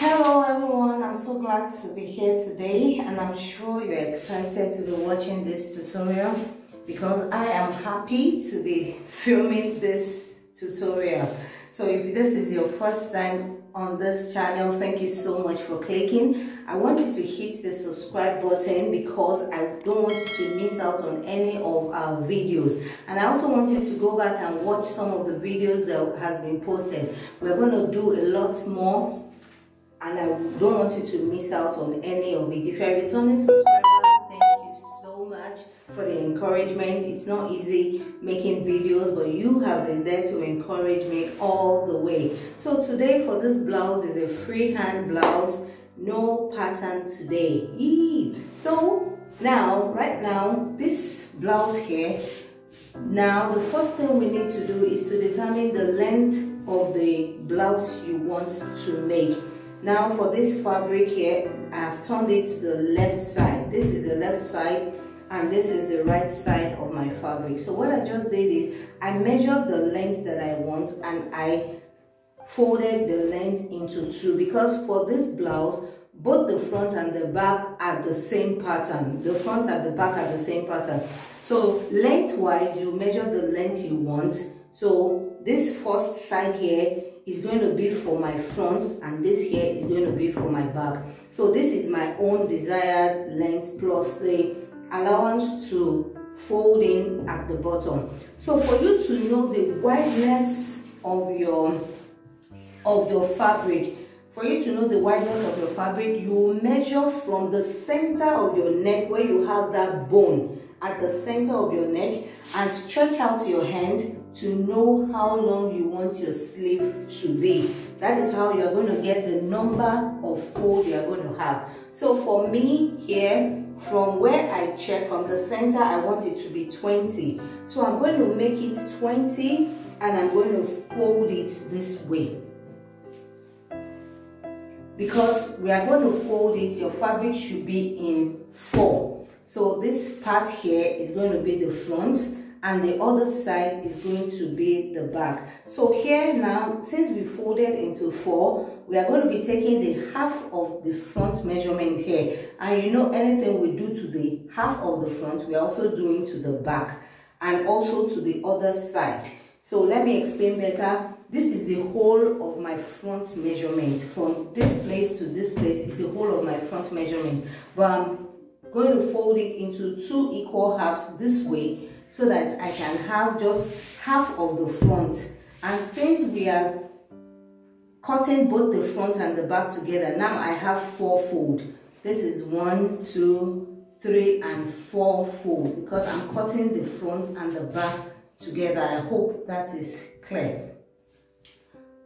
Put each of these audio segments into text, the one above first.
Hello everyone, I'm so glad to be here today, and I'm sure you're excited to be watching this tutorial because I am happy to be filming this tutorial. So if this is your first time on this channel, thank you so much for clicking. I want you to hit the subscribe button because I don't want you to miss out on any of our videos, and I also want you to go back and watch some of the videos that has been posted. We're going to do a lot more, and I don't want you to miss out on any of it. If you're a returning subscriber, thank you so much for the encouragement. It's not easy making videos, but you have been there to encourage me all the way. So today for this blouse is a freehand blouse, no pattern today. So now, right now, this blouse here, now the first thing we need to do is to determine the length of the blouse you want to make. Now for this fabric here, I have turned it to the left side. This is the left side and this is the right side of my fabric. So what I just did is I measured the length that I want and I folded the length into two, because for this blouse, both the front and the back are the same pattern. The front and the back are the same pattern. So lengthwise, you measure the length you want. So this first side here is going to be for my front and this here is going to be for my back. So this is my own desired length plus the allowance to fold in at the bottom. So for you to know the wideness of your fabric, you measure from the center of your neck, where you have that bone at the center of your neck, and stretch out your hand to know how long you want your sleeve to be. That is how you're going to get the number of fold you're going to have. So for me here, from where I check from the center, I want it to be 20. So I'm going to make it 20 and I'm going to fold it this way. Because we are going to fold it, your fabric should be in 4. So this part here is going to be the front and the other side is going to be the back. So here now, since we folded into 4, we are going to be taking the half of the front measurement here. And you know, anything we do to the half of the front, we are also doing to the back and also to the other side. So let me explain better. This is the whole of my front measurement. From this place to this place is the whole of my front measurement. But I'm going to fold it into 2 equal halves this way, so that I can have just half of the front. And since we are cutting both the front and the back together, now I have 4 fold. This is 1, 2, 3, and 4 fold, because I'm cutting the front and the back together. I hope that is clear.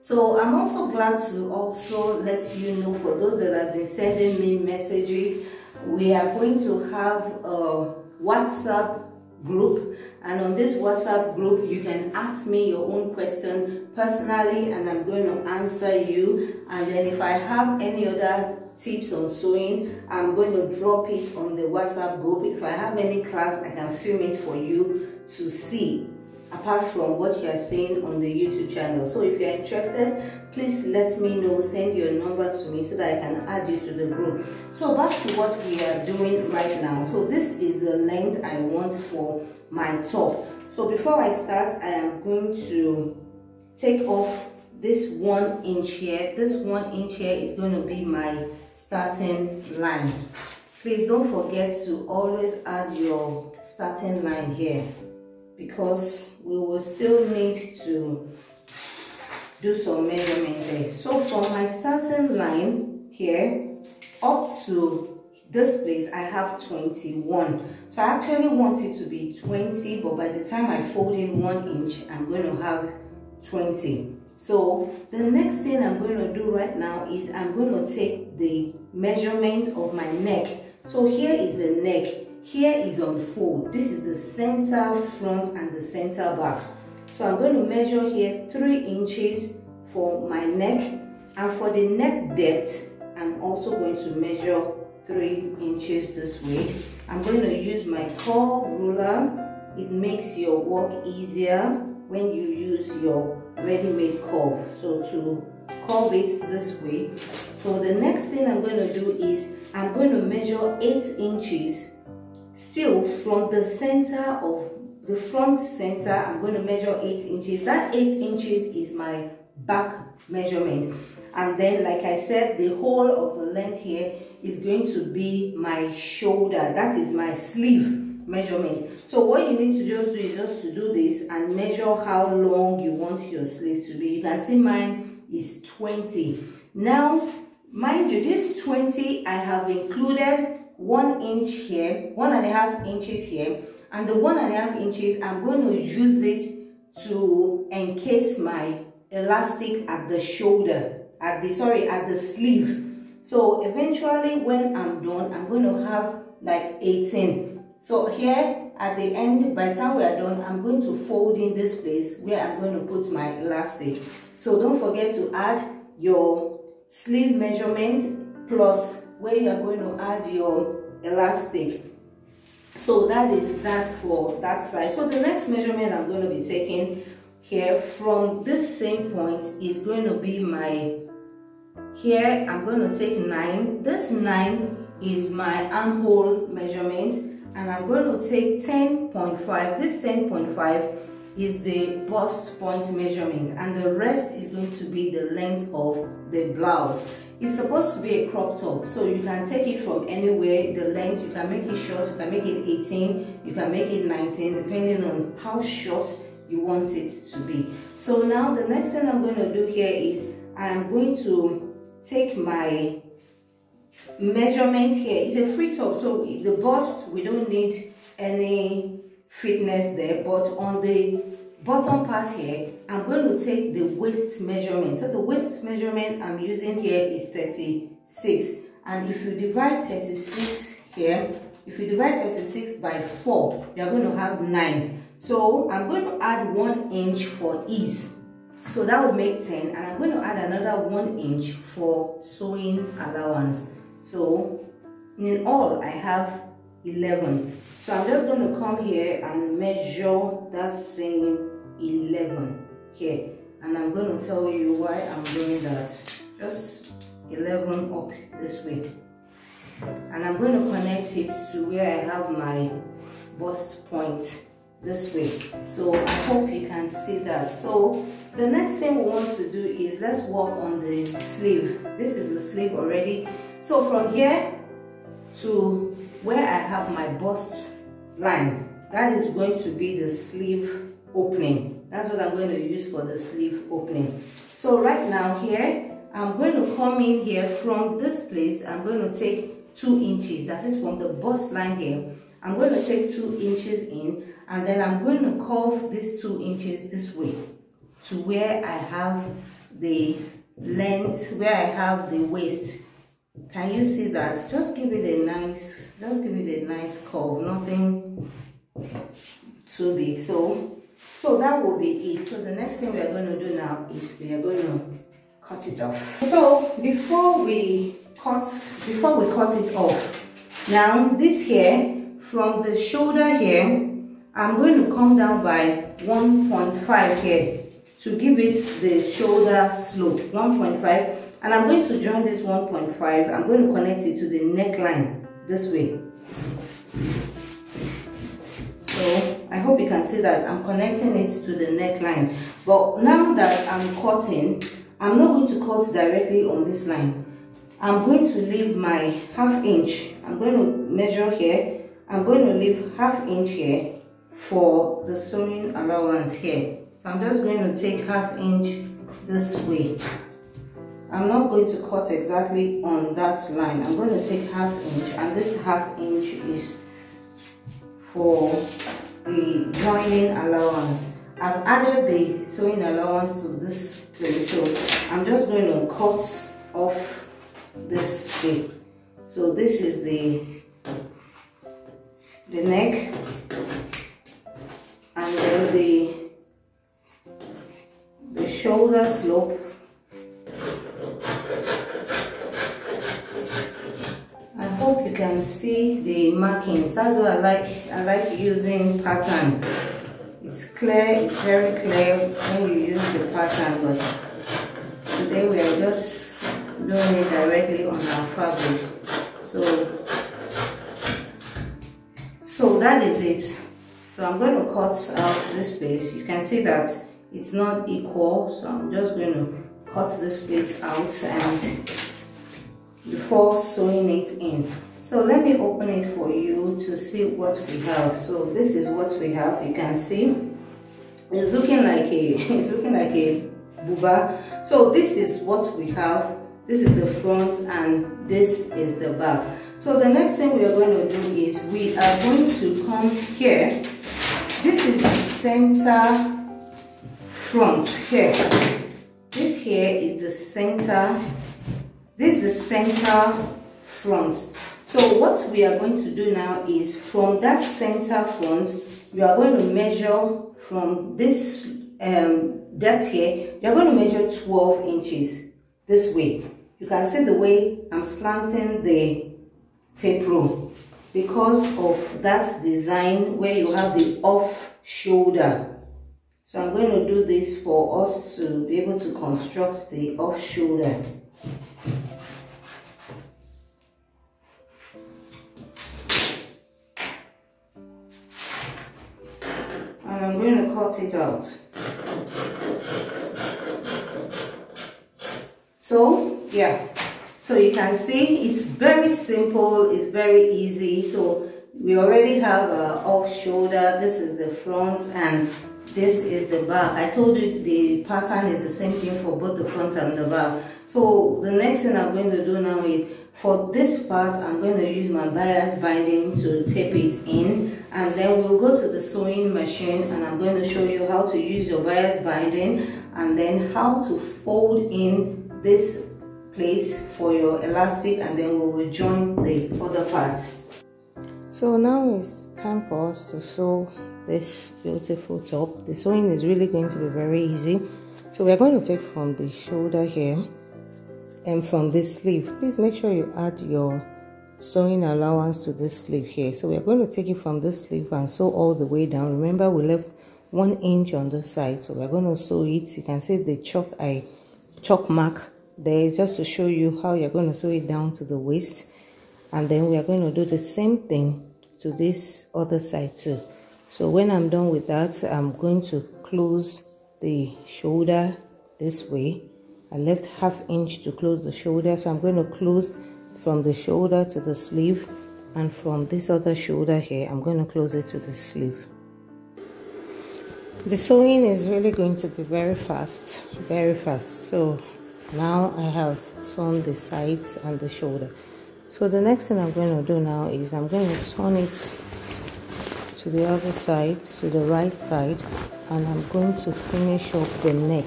So I'm also glad to also let you know, for those that have been sending me messages, we are going to have a WhatsApp group, and on this WhatsApp group you can ask me your own question personally and I'm going to answer you. And then if I have any other tips on sewing, I'm going to drop it on the WhatsApp group. If I have any class, I can film it for you to see, apart from what you are seeing on the YouTube channel. So if you're interested, please let me know, send your number to me so that I can add you to the group. So back to what we are doing right now. So this is the length I want for my top. So before I start, I am going to take off this 1 inch here. This 1 inch here is going to be my starting line. Please don't forget to always add your starting line here, because we will still need to do some measurement there. So from my starting line here up to this place, I have 21. So I actually want it to be 20, but by the time I fold in 1 inch, I'm going to have 20. So the next thing I'm going to do right now is I'm going to take the measurement of my neck. So here is the neck. Here is on fold. This is the center front and the center back. So I'm going to measure here 3 inches for my neck, and for the neck depth I'm also going to measure 3 inches this way. I'm going to use my curve ruler. It makes your work easier when you use your ready-made curve. So to curve it this way, So the next thing I'm going to do is I'm going to measure 8 inches still from the center of the front center. I'm going to measure 8 inches. That 8 inches is my back measurement, and then like I said, the whole of the length here is going to be my shoulder. That is my sleeve measurement. So what you need to just do is just to do this and measure how long you want your sleeve to be. You can see mine is 20. Now mind you, this 20 I have included 1 inch here, 1.5 inches here, and the 1.5 inches I'm going to use it to encase my elastic at the shoulder, at the sleeve. So eventually when I'm done, I'm going to have like 18. So here at the end, by the time we are done, I'm going to fold in this place where I'm going to put my elastic. So don't forget to add your sleeve measurement plus where you are going to add your elastic. So that is that for that side. So the next measurement I'm going to be taking here from this same point is going to be my, here I'm going to take 9. This 9 is my armhole measurement, and I'm going to take 10.5. This 10.5 is the bust point measurement, and the rest is going to be the length of the blouse. It's supposed to be a crop top, so you can take it from anywhere. The length, you can make it short, you can make it 18, you can make it 19, depending on how short you want it to be. So now the next thing I'm going to do here is I'm going to take my measurement here. It's a free top, so the bust, we don't need any fitness there, but on the bottom part here, I'm going to take the waist measurement. So the waist measurement I'm using here is 36, and if you divide 36 here, if you divide 36 by 4, you're going to have 9. So I'm going to add 1 inch for ease, so that will make 10, and I'm going to add another 1 inch for sewing allowance. So in all I have 11. So I'm just going to come here and measure that same 11 here, and I'm going to tell you why I'm doing that. Just 11 up this way, and I'm going to connect it to where I have my bust point this way. So I hope you can see that. So the next thing we want to do is let's work on the sleeve. This is the sleeve already. So from here to where I have my bust line, that is going to be the sleeve opening. That's what I'm going to use for the sleeve opening. So right now here, I'm going to come in here from this place. I'm going to take 2 inches. That is from the bust line here. I'm going to take 2 inches in, and then I'm going to curve these 2 inches this way to where I have the length, where I have the waist. Can you see that? Just give it a nice, curve, nothing too big. So that will be it. So the next thing we are going to do now is we are going to cut it off. So before we cut it off, now this here, from the shoulder here, I'm going to come down by 1.5 here to give it the shoulder slope, 1.5, and I'm going to join this 1.5. I'm going to connect it to the neckline this way. So I hope you can see that I'm connecting it to the neckline. But now that I'm cutting, I'm not going to cut directly on this line. I'm going to leave my ½ inch. I'm going to measure here. I'm going to leave ½ inch here for the sewing allowance here. So I'm just going to take ½ inch this way. I'm not going to cut exactly on that line. I'm going to take ½ inch, and this ½ inch is for the joining allowance. I've added the sewing allowance to this place, so I'm just going to cut off this way. So this is the neck, and then the shoulder slope, I hope you can see the markings. That's what I like. I like using pattern. It's clear, it's very clear when you use the pattern, but today we are just doing it directly on our fabric. So that is it. So I'm going to cut out this piece. You can see that it's not equal, so I'm just going to cut this piece out and before sewing it in. So let me open it for you to see what we have. So this is what we have. You can see it's looking like a buba. So this is what we have. This is the front and this is the back. So the next thing we are going to do is we are going to come here. This is the center front here. This here is the center. This is the center front. So what we are going to do now is from that center front, we are going to measure from this depth here. You are going to measure 12 inches this way. You can see the way I'm slanting the tape roll because of that design where you have the off shoulder. So I'm going to do this for us to be able to construct the off shoulder. And I'm going to cut it out. So yeah, so you can see it's very simple, it's very easy. So we already have an off shoulder. This is the front and this is the back. I told you the pattern is the same thing for both the front and the back. So the next thing I'm going to do now is for this part, I'm going to use my bias binding to tape it in, and then we'll go to the sewing machine and I'm going to show you how to use your bias binding and then how to fold in this place for your elastic, and then we will join the other parts. So now it's time for us to sew this beautiful top. The sewing is really going to be very easy. So we're going to take from the shoulder here and from this sleeve. Please make sure you add your sewing allowance to this sleeve here. So we're going to take it from this sleeve and sew all the way down. Remember, we left 1 inch on this side, so we're going to sew it. You can see the chalk mark there is just to show you how you're going to sew it down to the waist, and then we are going to do the same thing to this other side too. So when I'm done with that, I'm going to close the shoulder this way. I left 1/2 inch to close the shoulder, so I'm going to close from the shoulder to the sleeve, and from this other shoulder here I'm going to close it to the sleeve. The sewing is really going to be very fast, very fast. So now I have sewn the sides and the shoulder. So the next thing I'm going to do now is I'm going to turn it to the other side, to the right side, and I'm going to finish up the neck.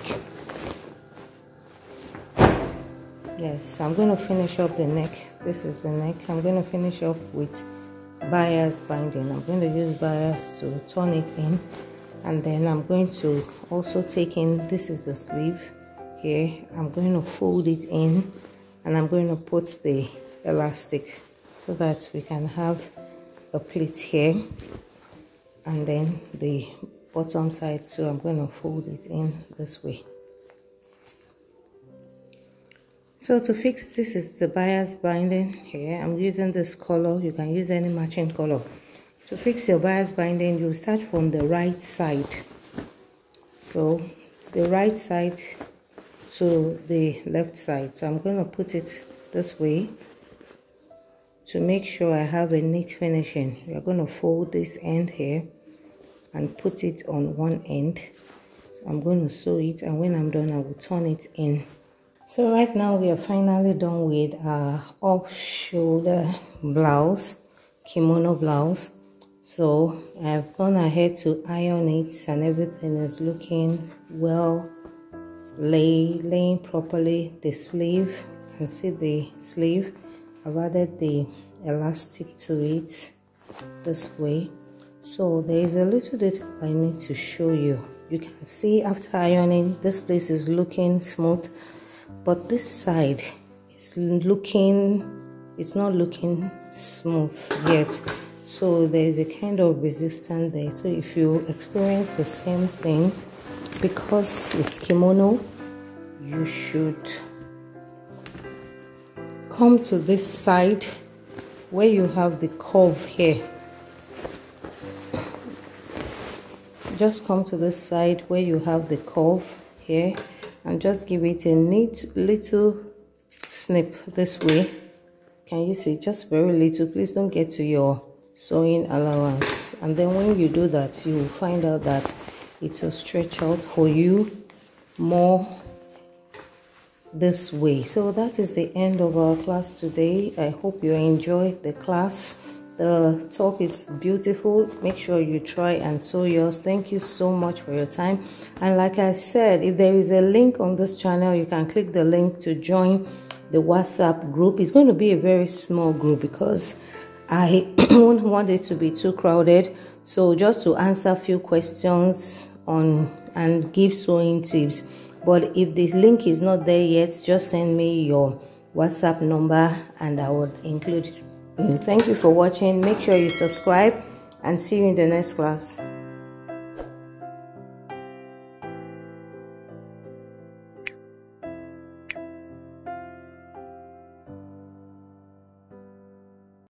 Yes, I'm going to finish up the neck. This is the neck. I'm going to finish up with bias binding. I'm going to use bias to turn it in, and then I'm going to also take in, this is the sleeve here. I'm going to fold it in, and I'm going to put the elastic so that we can have a pleat here, and then the bottom side too. I'm going to fold it in this way. So to fix, this is the bias binding here. I'm using this color. You can use any matching color. To fix your bias binding, you start from the right side. So the right side to the left side. So I'm going to put it this way to make sure I have a neat finishing. We're going to fold this end here and put it on one end. So I'm going to sew it, and when I'm done I will turn it in. So right now we are finally done with our off-shoulder blouse, kimono blouse. So I've gone ahead to iron it, and everything is looking well, laying properly. The sleeve, you can see the sleeve. I've added the elastic to it this way. So there is a little detail I need to show you. You can see after ironing, this place is looking smooth, but this side is it's not looking smooth yet. So there is a kind of resistance there. So if you experience the same thing, because it's kimono, you should come to this side where you have the curve here. Just come to this side where you have the curve here and just give it a neat little snip this way. Can you see? Just very little. Please don't get to your sewing allowance. And then when you do that, you will find out that it will stretch out for you more this way. So that is the end of our class today. I hope you enjoyed the class. The top is beautiful. Make sure you try and sew yours. Thank you so much for your time. And like I said, if there is a link on this channel, you can click the link to join the WhatsApp group. It's going to be a very small group because I don't want it to be too crowded. So just to answer a few questions on and give sewing tips. But if the link is not there yet, just send me your WhatsApp number and I will include you. Thank you for watching. Make sure you subscribe and see you in the next class.